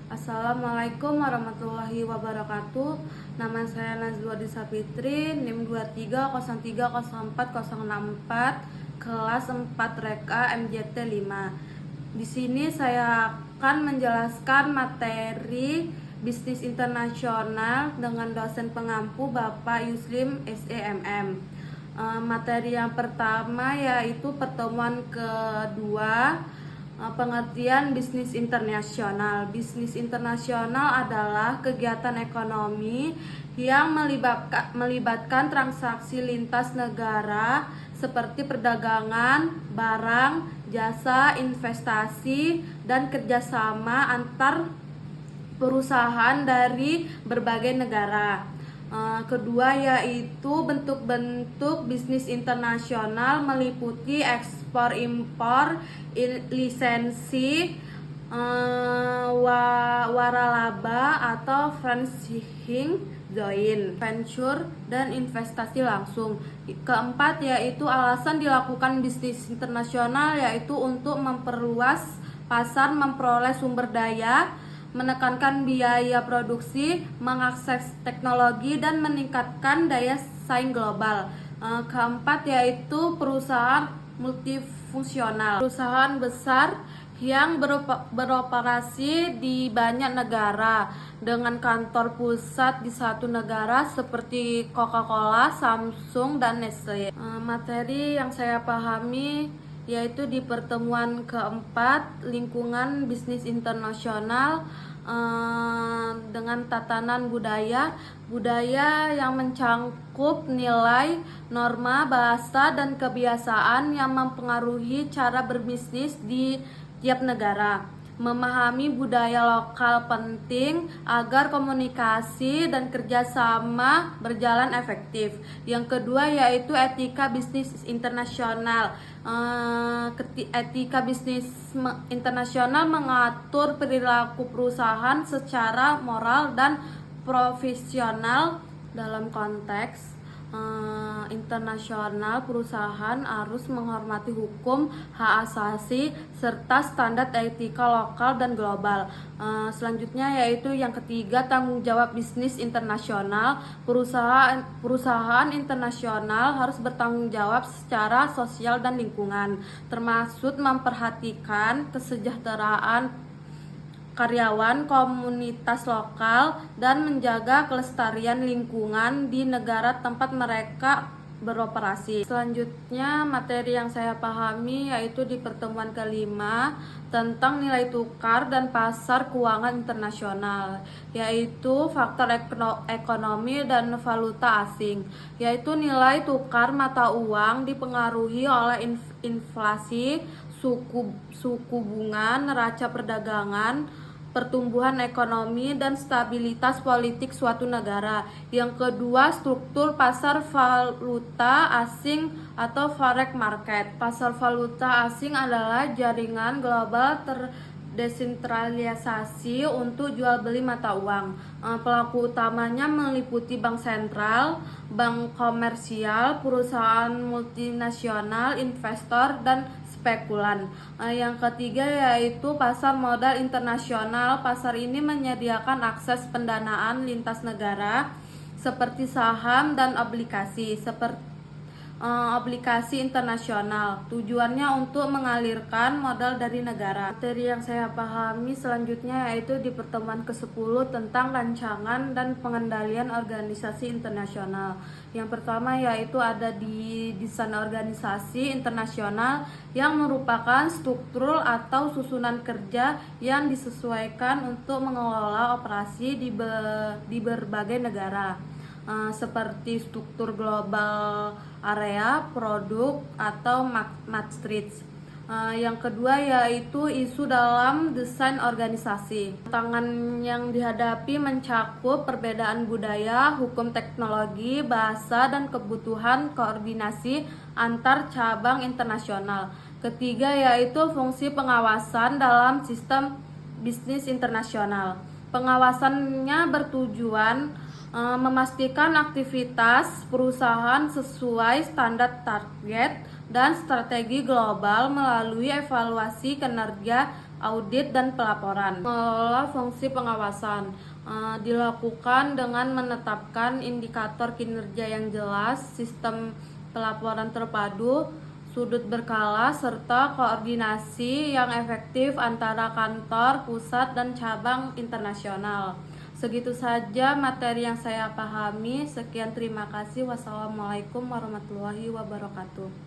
Assalamualaikum warahmatullahi wabarakatuh. Nama saya Nazwa Disa Fitri, NIM 23030404, kelas 4 Reka MJT 5. Di sini saya akan menjelaskan materi bisnis internasional dengan dosen pengampu Bapak Yuslim SEMM. Materi yang pertama yaitu pertemuan kedua, pengertian bisnis internasional. Bisnis internasional adalah kegiatan ekonomi yang melibatkan transaksi lintas negara seperti perdagangan, barang, jasa, investasi, dan kerjasama antar perusahaan dari berbagai negara. Kedua yaitu bentuk-bentuk bisnis internasional meliputi ekspor impor, lisensi, waralaba atau franchising, joint venture, dan investasi langsung. Keempat yaitu alasan dilakukan bisnis internasional yaitu untuk memperluas pasar, memperoleh sumber daya, menekankan biaya produksi, mengakses teknologi, dan meningkatkan daya saing global. Keempat yaitu perusahaan multifungsional, perusahaan besar yang beroperasi di banyak negara dengan kantor pusat di satu negara seperti Coca-Cola, Samsung, dan Nestle. Materi yang saya pahami yaitu di pertemuan keempat, lingkungan bisnis internasional dengan tatanan budaya yang mencangkup nilai, norma, bahasa, dan kebiasaan yang mempengaruhi cara berbisnis di tiap negara. Memahami budaya lokal penting agar komunikasi dan kerjasama berjalan efektif. Yang kedua yaitu etika bisnis internasional. Etika bisnis internasional mengatur perilaku perusahaan secara moral dan profesional. Dalam konteks internasional, perusahaan harus menghormati hukum, hak asasi, serta standar etika lokal dan global. Selanjutnya yaitu yang ketiga, tanggung jawab bisnis internasional. Perusahaan internasional harus bertanggung jawab secara sosial dan lingkungan, termasuk memperhatikan kesejahteraan karyawan, komunitas lokal, dan menjaga kelestarian lingkungan di negara tempat mereka beroperasi. Selanjutnya materi yang saya pahami yaitu di pertemuan kelima tentang nilai tukar dan pasar keuangan internasional, yaitu faktor ekonomi dan valuta asing, yaitu nilai tukar mata uang dipengaruhi oleh inflasi, suku bunga, neraca perdagangan, pertumbuhan ekonomi, dan stabilitas politik suatu negara. Yang kedua, struktur pasar valuta asing atau forex market. Pasar valuta asing adalah jaringan global terdesentralisasi untuk jual beli mata uang. Pelaku utamanya meliputi bank sentral, bank komersial, perusahaan multinasional, investor, dan spekulan. Yang ketiga yaitu pasar modal internasional. Pasar ini menyediakan akses pendanaan lintas negara seperti saham dan obligasi internasional. Tujuannya untuk mengalirkan modal dari negara. Materi yang saya pahami selanjutnya yaitu di pertemuan ke-10 tentang rancangan dan pengendalian organisasi internasional. Yang pertama yaitu ada di desain organisasi internasional yang merupakan struktur atau susunan kerja yang disesuaikan untuk mengelola operasi di berbagai negara. Seperti struktur global area, produk, atau matriks. Yang kedua yaitu isu dalam desain organisasi. Tantangan yang dihadapi mencakup perbedaan budaya, hukum teknologi, bahasa, dan kebutuhan koordinasi antar cabang internasional. Ketiga yaitu fungsi pengawasan dalam sistem bisnis internasional. Pengawasannya bertujuan memastikan aktivitas perusahaan sesuai standar target dan strategi global melalui evaluasi kinerja audit, dan pelaporan. Mengelola fungsi pengawasan dilakukan dengan menetapkan indikator kinerja yang jelas, sistem pelaporan terpadu, sudut berkala, serta koordinasi yang efektif antara kantor pusat dan cabang internasional. Segitu saja materi yang saya pahami. Sekian, terima kasih. Wassalamualaikum warahmatullahi wabarakatuh.